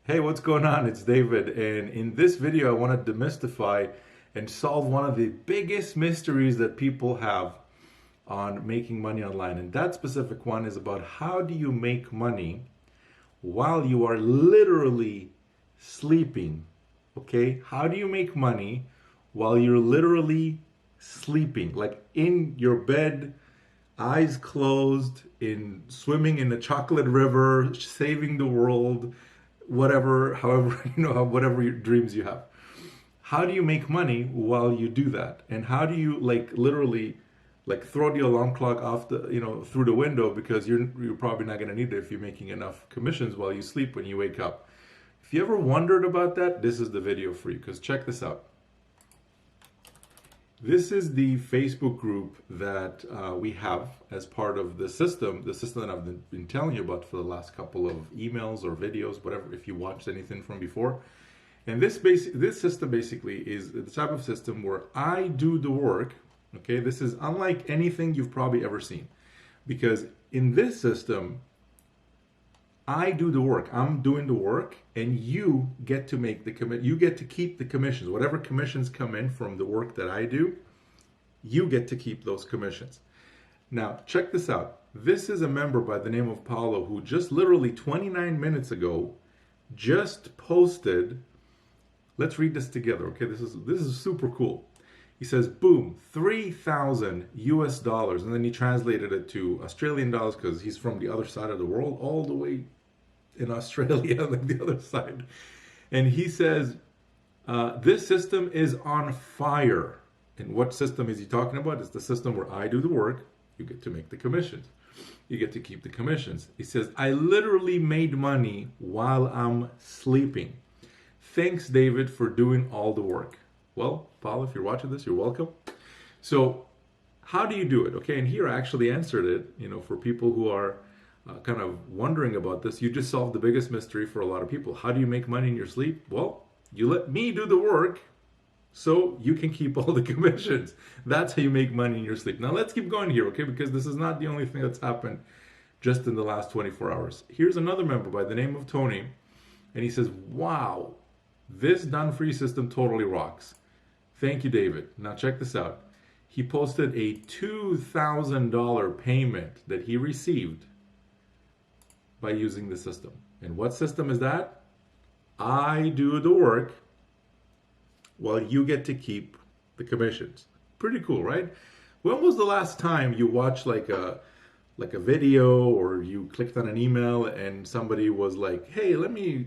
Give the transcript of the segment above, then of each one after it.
Hey, what's going on? It's David, and in this video, I want to demystify and solve one of the biggest mysteries that people have on making money online. And that specific one is about how do you make money while you are literally sleeping? Okay? How do you make money while you're literally sleeping? Like in your bed, eyes closed, in swimming in the chocolate river, saving the world, whatever, however, whatever your dreams you have. How do you make money while you do that? And how do you literally throw the alarm clock off through the window because you're probably not going to need it if you're making enough commissions while you sleep when you wake up. If you ever wondered about that, this is the video for you, because check this out. This is the Facebook group that we have as part of the system that I've been telling you about for the last couple of emails or videos, whatever, if you watched anything from before. And this system basically is the type of system where I do the work. Okay, this is unlike anything you've probably ever seen, because in this system, I do the work. I'm doing the work, and you get to make the commit. You get to keep the commissions. Whatever commissions come in from the work that I do, you get to keep those commissions. Now, check this out. This is a member by the name of Paulo who just literally 29 minutes ago just posted. Let's read this together. Okay, this is super cool. He says, boom, 3,000 US dollars. And then he translated it to Australian dollars because he's from the other side of the world, all the way in Australia, like the other side. And he says, this system is on fire. And what system is he talking about? It's the system where I do the work, you get to make the commissions. You get to keep the commissions. He says, I literally made money while I'm sleeping. Thanks, David, for doing all the work. Well, Paul, if you're watching this, you're welcome. So how do you do it? Okay, and here I actually answered it, for people who are kind of wondering about this. You just solved the biggest mystery for a lot of people. How do you make money in your sleep? Well, you let me do the work so you can keep all the commissions. That's how you make money in your sleep. Now let's keep going here, okay, because this is not the only thing that's happened just in the last 24 hours. Here's another member by the name of Tony, and he says, wow, this done-free system totally rocks. Thank you, David. Now check this out. He posted a $2,000 payment that he received by using the system. And what system is that? I do the work while you get to keep the commissions. Pretty cool, right? When was the last time you watched like a video, or you clicked on an email and somebody was like, hey, let me,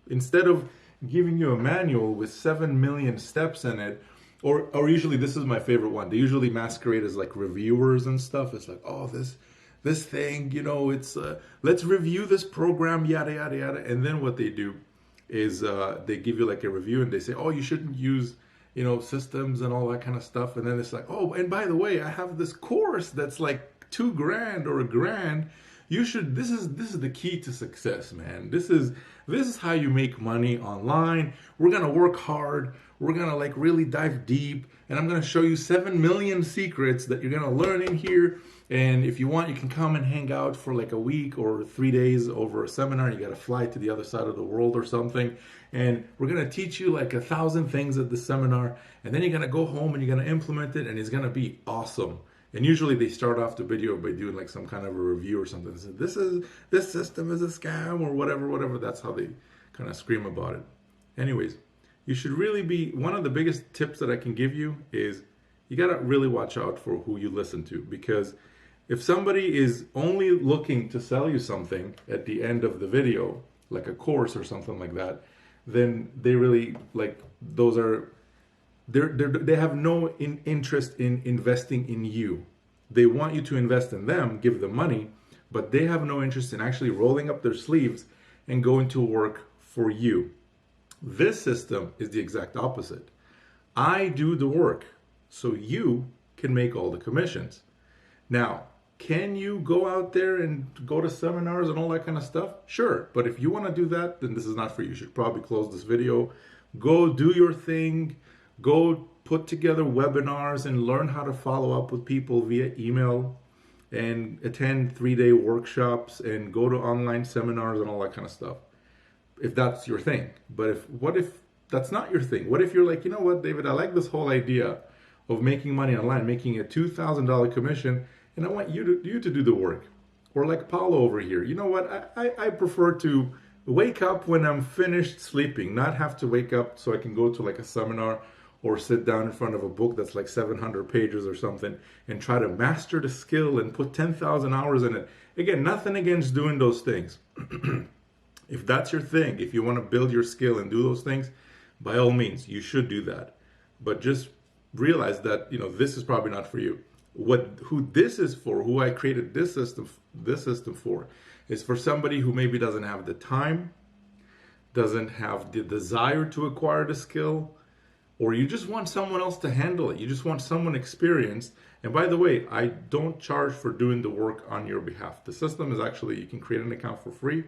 instead of giving you a manual with 7 million steps in it, or usually, this is my favorite one, they usually masquerade as like reviewers and stuff. It's like, oh, this thing, it's let's review this program, yada yada yada. And then what they do is they give you like a review and they say, oh, you shouldn't use systems and all that kind of stuff. And then it's like, oh, and by the way, I have this course that's like $2,000 or $1,000. You should, this is the key to success, man. This is how you make money online. We're gonna work hard. We're gonna really dive deep, and I'm gonna show you 7 million secrets that you're gonna learn in here. And if you want, you can come and hang out for like a week or 3 days over a seminar. You gotta fly to the other side of the world or something. And we're gonna teach you like 1,000 things at the seminar. And then you're gonna go home and you're gonna implement it, and it's gonna be awesome. And usually they start off the video by doing like some kind of a review or something. They say, this system is a scam or whatever. That's how they kind of scream about it. Anyways, you should really be, one of the biggest tips that I can give you is you got to really watch out for who you listen to, because if somebody is only looking to sell you something at the end of the video, like a course or something like that, then they really they have no interest in investing in you. They want you to invest in them, give them money, but they have no interest in actually rolling up their sleeves and going to work for you. This system is the exact opposite. I do the work so you can make all the commissions. Now, can you go out there and go to seminars and all that kind of stuff? Sure, but if you want to do that, then this is not for you. You should probably close this video. Go do your thing. Go put together webinars and learn how to follow up with people via email, and attend 3-day workshops and go to online seminars and all that kind of stuff. if that's your thing. But what if that's not your thing? What if you're like, you know what, David, I like this whole idea of making money online, making a $2,000 commission, and I want you to do the work. Or like Paulo over here, you know what, I prefer to wake up when I'm finished sleeping, not have to wake up so I can go to like a seminar or sit down in front of a book that's like 700 pages or something and try to master the skill and put 10,000 hours in it. Again, nothing against doing those things. If that's your thing, if you want to build your skill and do those things, by all means, you should do that. But just realize that, you know, this is probably not for you. Who this is for, who I created this system for, is for somebody who maybe doesn't have the time, doesn't have the desire to acquire the skill, or you just want someone else to handle it. You just want someone experienced. And by the way, I don't charge for doing the work on your behalf. The system is actually, you can create an account for free. It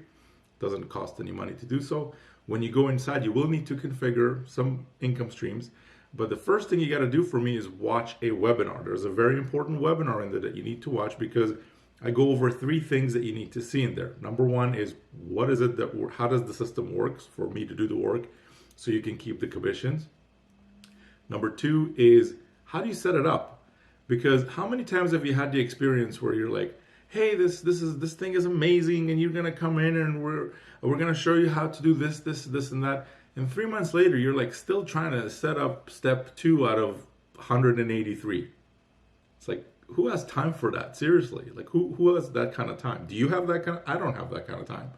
doesn't cost any money to do so. When you go inside, you will need to configure some income streams. But the first thing you got to do for me is watch a webinar. There's a very important webinar in there that you need to watch, because I go over 3 things that you need to see in there. Number 1 is, what is it that, how does the system work for me to do the work so you can keep the commissions? Number 2 is, how do you set it up? Because how many times have you had the experience where you're like, hey, this thing is amazing, and you're gonna come in and we're gonna show you how to do this, and that. And 3 months later, you're like still trying to set up step 2 out of 183. It's like, who has time for that? Seriously, like who has that kind of time? Do you have that kind of? I don't have that kind of time.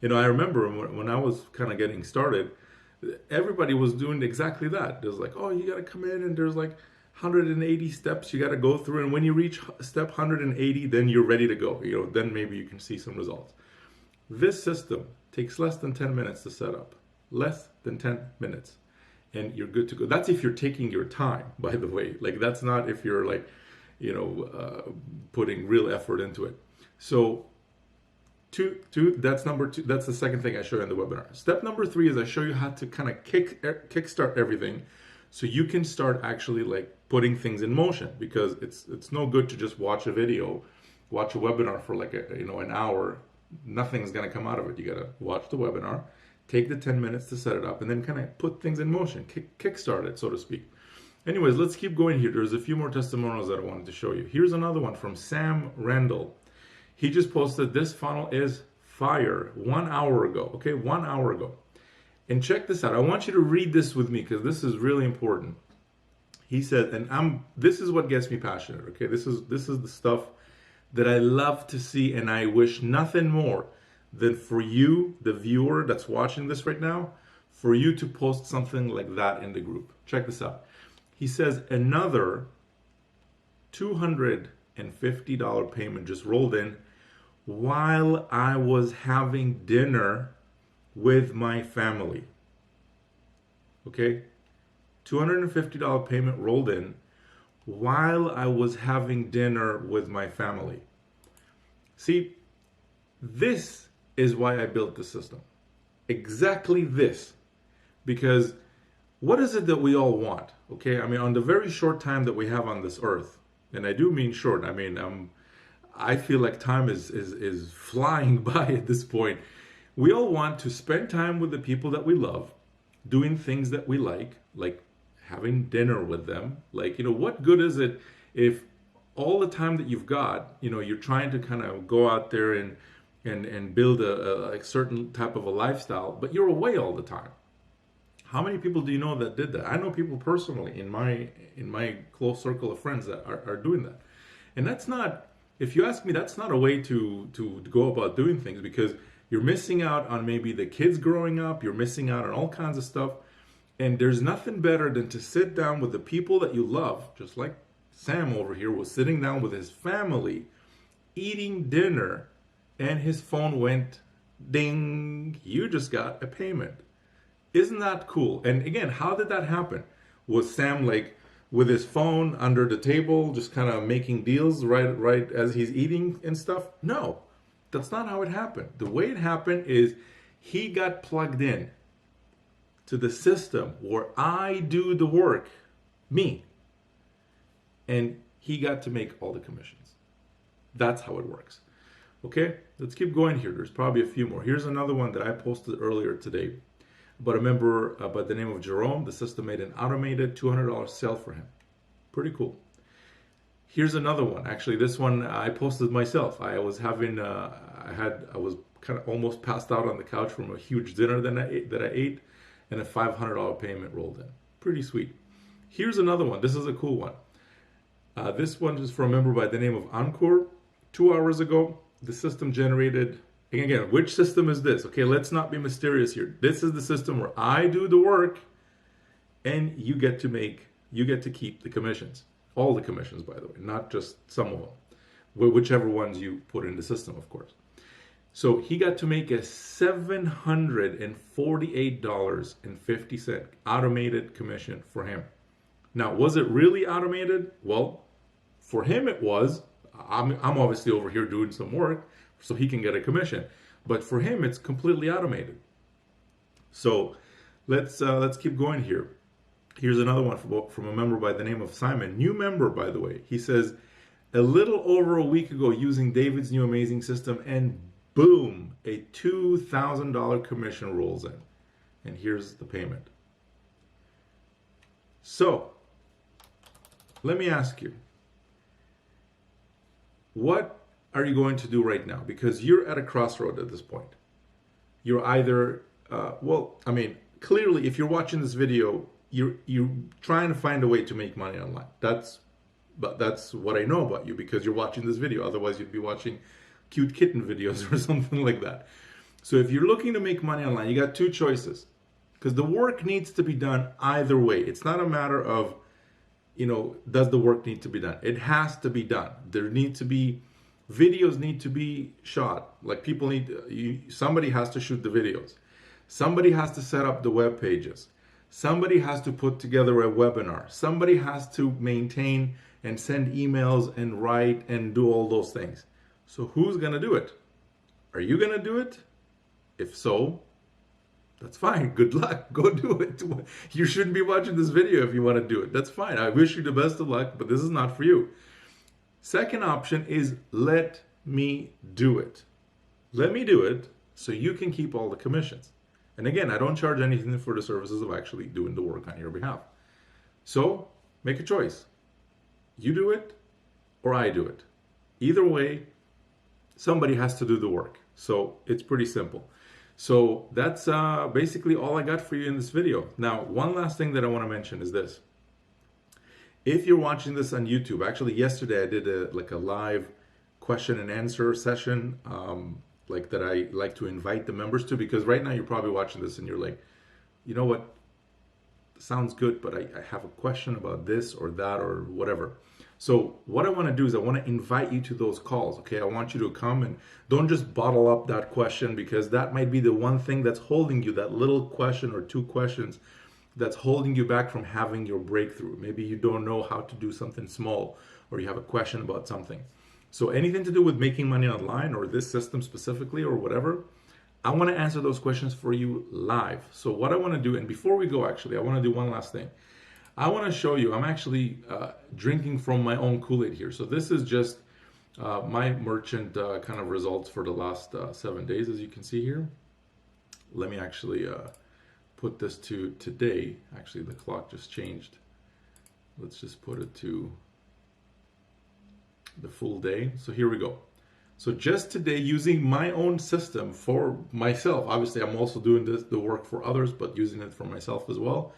You know, I remember when I was kind of getting started, everybody was doing exactly that. There's like, oh, you got to come in and there's like 180 steps you got to go through, and when you reach step 180, then you're ready to go. You know, then maybe you can see some results. This system takes less than 10 minutes to set up. Less than 10 minutes, and you're good to go. That's if you're taking your time, by the way. Like, that's not if you're like, you know, putting real effort into it. So that's number 2. That's the second thing I show you in the webinar. Step number 3 is I show you how to kind of kickstart everything, so you can start actually like putting things in motion. Because it's no good to just watch a video, watch a webinar for like an hour. Nothing's gonna come out of it. You gotta watch the webinar, take the 10 minutes to set it up, and then kind of put things in motion, kickstart it, so to speak. Anyways, let's keep going here. There's a few more testimonials that I wanted to show you. Here's another one from Sam Randall. He just posted, this funnel is fire, 1 hour ago. Okay, 1 hour ago. And check this out. I want you to read this with me, because this is really important. He said, and this is what gets me passionate. Okay, this is the stuff that I love to see, and I wish nothing more than for you, the viewer that's watching this right now, for you to post something like that in the group. Check this out. He says, another $250 payment just rolled in while I was having dinner with my family. Okay? $250 payment rolled in while I was having dinner with my family. See, this is why I built the system. Exactly this. Because what is it that we all want? Okay, I mean, on the very short time that we have on this earth, and I do mean short, I mean, I feel like time is flying by at this point. We all want to spend time with the people that we love, doing things that we like having dinner with them. Like, you know, what good is it if all the time that you've got, you know, you're trying to kind of go out there and build a certain type of a lifestyle, but you're away all the time? How many people do you know that did that? I know people personally in my close circle of friends that are doing that. And that's not, if you ask me, that's not a way to go about doing things, because you're missing out on maybe the kids growing up, you're missing out on all kinds of stuff. And there's nothing better than to sit down with the people that you love, just like Sam over here was sitting down with his family, eating dinner, and his phone went ding, you just got a payment. Isn't that cool? And again, how did that happen? Was Sam like with his phone under the table, just kind of making deals right as he's eating and stuff? No, that's not how it happened. The way it happened is he got plugged in to the system where I do the work, me, and he got to make all the commissions. That's how it works. Okay, let's keep going here. There's probably a few more. Here's another one that I posted earlier today. But a member by the name of Jerome, the system made an automated $200 sale for him. Pretty cool. Here's another one. Actually, this one I posted myself. I was having, I was kind of almost passed out on the couch from a huge dinner that I ate, and a $500 payment rolled in. Pretty sweet. Here's another one. This is a cool one. This one is from a member by the name of Encore. 2 hours ago, the system generated, and again, which system is this? Okay, let's not be mysterious here. This is the system where I do the work and you get to keep the commissions. All the commissions, by the way, not just some of them. Whichever ones you put in the system, of course. So he got to make a $748.50 automated commission for him. Now, was it really automated? Well, for him it was. I'm obviously over here doing some work so he can get a commission. But for him, it's completely automated. So let's keep going here. Here's another one from a member by the name of Simon. New member, by the way. He says, a little over a week ago, using David's new amazing system, and boom, a $2,000 commission rolls in. And here's the payment. So, let me ask you, what are you going to do right now? Because you're at a crossroad at this point. You're either, clearly, if you're watching this video, you're trying to find a way to make money online. That's what I know about you, because you're watching this video. Otherwise, you'd be watching cute kitten videos or something like that. So if you're looking to make money online, you got two choices, because the work needs to be done either way. It's not a matter of, does the work need to be done? It has to be done. Videos need to be shot. Like somebody has to shoot the videos. Somebody has to set up the web pages. Somebody has to put together a webinar. Somebody has to maintain and send emails and write and do all those things. So who's going to do it? Are you going to do it? If so, that's fine. Good luck. Go do it. You shouldn't be watching this video if you want to do it. That's fine. I wish you the best of luck, but this is not for you. Second option is let me do it. Let me do it so you can keep all the commissions. And again, I don't charge anything for the services of actually doing the work on your behalf. So make a choice. You do it or I do it. Either way, somebody has to do the work. So it's pretty simple. So that's basically all I got for you in this video. Now, one last thing that I want to mention is this. If you're watching this on YouTube, actually yesterday I did a live question and answer session that I like to invite the members to, because right now you're probably watching this and you're like, you know what, sounds good, but I have a question about this or that or whatever. So what I want to do is I want to invite you to those calls, okay? I want you to come and don't just bottle up that question, because that might be the one thing that's holding you, that little question or two questions that's holding you back from having your breakthrough. Maybe you don't know how to do something small, or you have a question about something. So anything to do with making money online, or this system specifically, or whatever, I want to answer those questions for you live. So what I want to do, and before we go, actually, I want to do one last thing. I want to show you, I'm actually drinking from my own Kool-Aid here. So this is just my merchant kind of results for the last 7 days, as you can see here. Let me actually put this to today. Actually, the clock just changed. Let's just put it to the full day. So here we go. So just today, using my own system for myself, obviously I'm also doing the work for others, but using it for myself as well,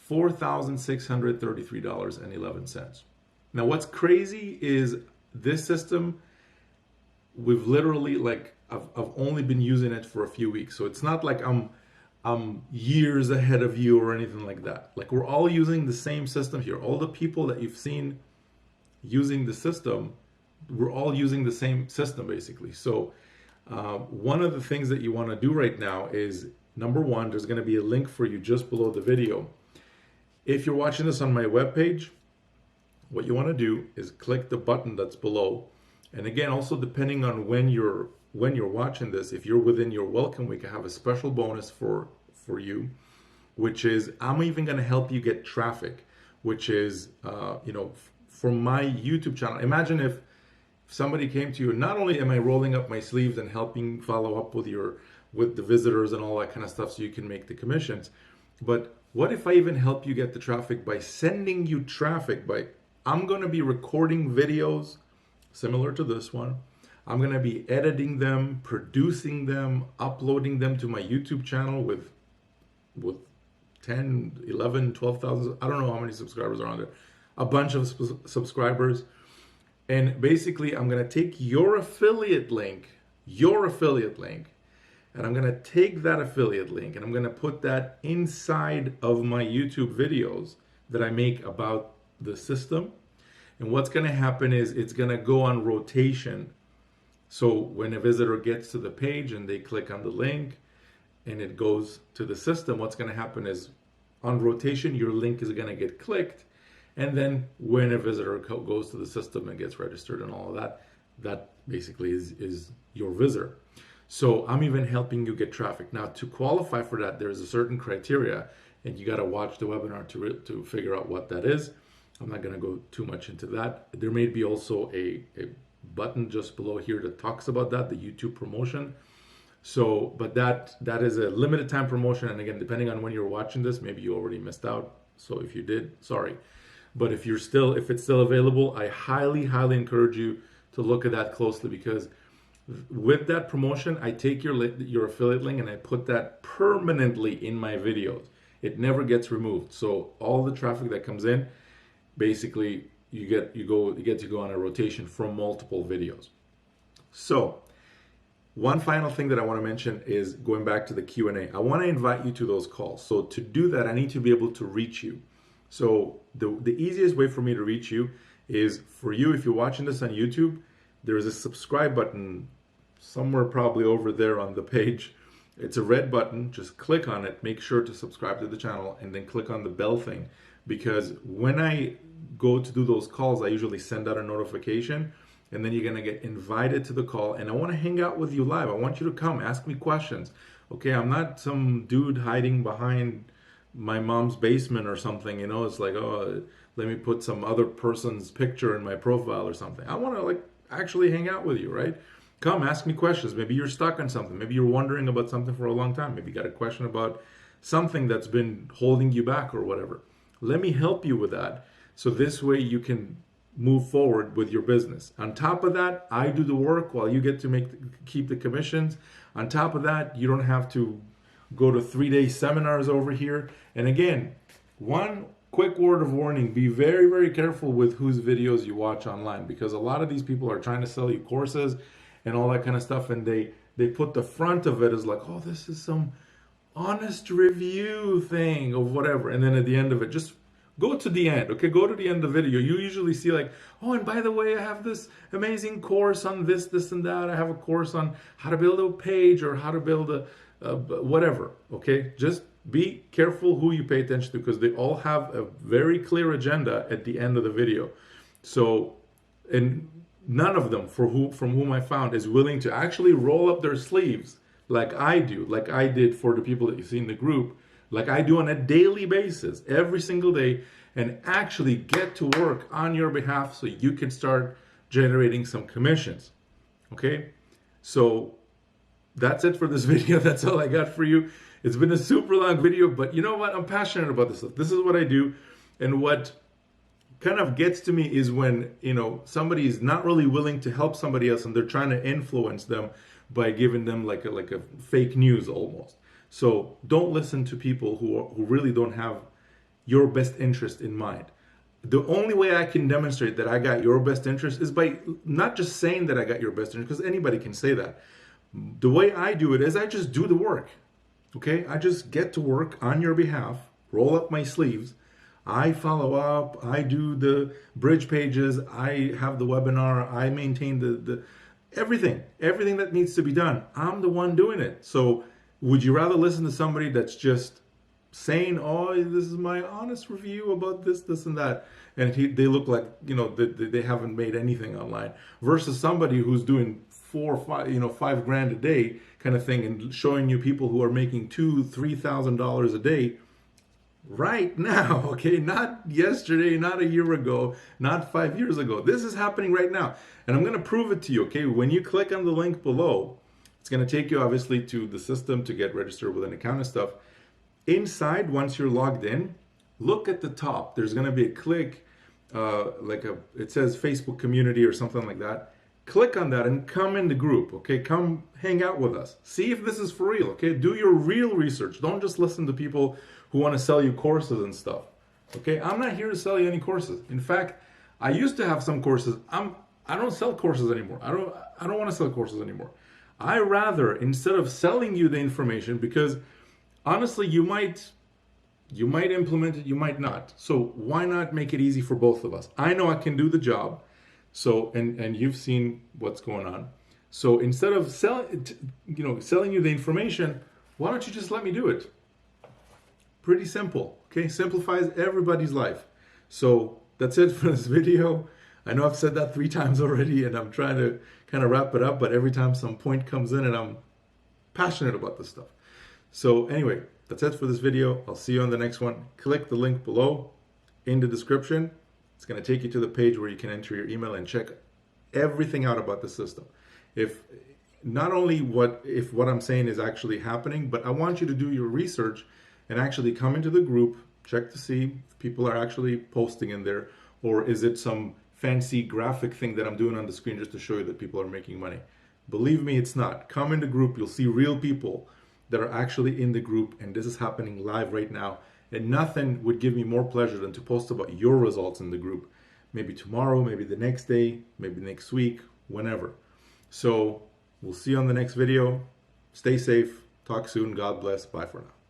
$4,633.11. Now what's crazy is this system, we've literally I've only been using it for a few weeks. So it's not like I'm years ahead of you or anything like that. Like, we're all using the same system here. All the people that you've seen using the system, we're all using the same system basically. So one of the things that you want to do right now is, number one, there's going to be a link for you just below the video. If you're watching this on my webpage, what you want to do is click the button that's below. And again, also depending on when you're watching this, if you're within your welcome week, I have a special bonus for you, which is I'm even going to help you get traffic, which is from my YouTube channel. Imagine if somebody came to you, not only am I rolling up my sleeves and helping follow up with the visitors and all that kind of stuff so you can make the commissions, but what if I even help you get the traffic by sending you traffic? I'm going to be recording videos similar to this one. I'm going to be editing them, producing them, uploading them to my YouTube channel with 10, 11, 12,000, I don't know how many subscribers are on there. A bunch of subscribers. And basically, I'm going to take your affiliate link, and I'm going to take that affiliate link and I'm going to put that inside of my YouTube videos that I make about the system. And what's going to happen is it's going to go on rotation. So when a visitor gets to the page and they click on the link and it goes to the system, what's going to happen is on rotation, your link is going to get clicked. And then when a visitor goes to the system and gets registered and all of that, that basically is your visitor. So I'm even helping you get traffic. Now, to qualify for that, there's a certain criteria, and you got to watch the webinar to figure out what that is. I'm not going to go too much into that. There may be also a button just below here that talks about that, the YouTube promotion. So, but that is a limited time promotion. And again, depending on when you're watching this, maybe you already missed out. So if you did, sorry. But if it's still available, I highly, highly encourage you to look at that closely, because with that promotion, I take your affiliate link and I put that permanently in my videos. It never gets removed. So all the traffic that comes in, basically you get to go on a rotation from multiple videos. So one final thing that I want to mention is going back to the Q&A. I want to invite you to those calls. So to do that, I need to be able to reach you. So the easiest way for me to reach you is for you, if you're watching this on YouTube, there is a subscribe button somewhere probably over there on the page. It's a red button. Just click on it. Make sure to subscribe to the channel and then click on the bell thing, because when I go to do those calls, I usually send out a notification, and then you're going to get invited to the call, and I want to hang out with you live. I want you to come ask me questions. Okay, I'm not some dude hiding behind my mom's basement or something, you know. It's like, oh, let me put some other person's picture in my profile or something. I want to actually hang out with you, right? Come ask me questions. Maybe you're stuck on something. Maybe you're wondering about something for a long time. Maybe you got a question about something that's been holding you back or whatever. Let me help you with that. So this way you can move forward with your business. On top of that, I do the work while you get to keep the commissions. On top of that, you don't have to go to 3-day seminars over here. And again, one quick word of warning, be very, very careful with whose videos you watch online, because a lot of these people are trying to sell you courses and all that kind of stuff, and they put the front of it as like, oh, this is some honest review thing of whatever, and then at the end of it, just go to the end, okay? Go to the end of the video. You usually see like, oh, and by the way, I have this amazing course on this, and that. I have a course on how to build a page or how to build a whatever, okay? Just be careful who you pay attention to, because they all have a very clear agenda at the end of the video. So, and none of them from whom I found is willing to actually roll up their sleeves like I do, like I did for the people that you see in the group, like I do on a daily basis, every single day, and actually get to work on your behalf so you can start generating some commissions, okay? So that's it for this video. That's all I got for you. It's been a super long video, but you know what? I'm passionate about this stuff. This is what I do. And what kind of gets to me is when, you know, somebody is not really willing to help somebody else and they're trying to influence them by giving them like a fake news almost. So don't listen to people who really don't have your best interest in mind. The only way I can demonstrate that I got your best interest is by not just saying that I got your best interest, because anybody can say that. The way I do it is I just do the work. Okay, I just get to work on your behalf, roll up my sleeves, I follow up, I do the bridge pages, I have the webinar, I maintain the everything that needs to be done. I'm the one doing it. So would you rather listen to somebody that's just saying, oh, this is my honest review about this, and that, and they look like, you know, they haven't made anything online, versus somebody who's doing $4 or $5 a day kind of thing, and showing you people who are making $2,000-$3,000 a day right now, okay? Not yesterday, not a year ago, not 5 years ago. This is happening right now. And I'm going to prove it to you, okay? When you click on the link below, it's going to take you obviously to the system to get registered with an account and stuff. Inside, once you're logged in, look at the top. There's going to be a click, it says Facebook community or something like that. Click on that and come in the group, okay? Come hang out with us. See if this is for real, okay? Do your real research. Don't just listen to people who want to sell you courses and stuff, okay? I'm not here to sell you any courses. In fact, I used to have some courses. I don't sell courses anymore. I don't want to sell courses anymore. I rather, instead of selling you the information, because honestly, you might implement it, you might not. So why not make it easy for both of us? I know I can do the job. So, and you've seen what's going on. So instead of selling you the information, why don't you just let me do it? Pretty simple, okay? Simplifies everybody's life. So that's it for this video. I know I've said that 3 times already, and I'm trying to kind of wrap it up, but every time some point comes in and I'm passionate about this stuff. So anyway, that's it for this video. I'll see you on the next one. Click the link below in the description. It's going to take you to the page where you can enter your email and check everything out about the system. If not only what I'm saying is actually happening, but I want you to do your research and actually come into the group, check to see if people are actually posting in there, or is it some fancy graphic thing that I'm doing on the screen just to show you that people are making money. Believe me, it's not. Come in the group, you'll see real people that are actually in the group, and this is happening live right now. And nothing would give me more pleasure than to post about your results in the group. Maybe tomorrow, maybe the next day, maybe next week, whenever. So we'll see you on the next video. Stay safe. Talk soon. God bless. Bye for now.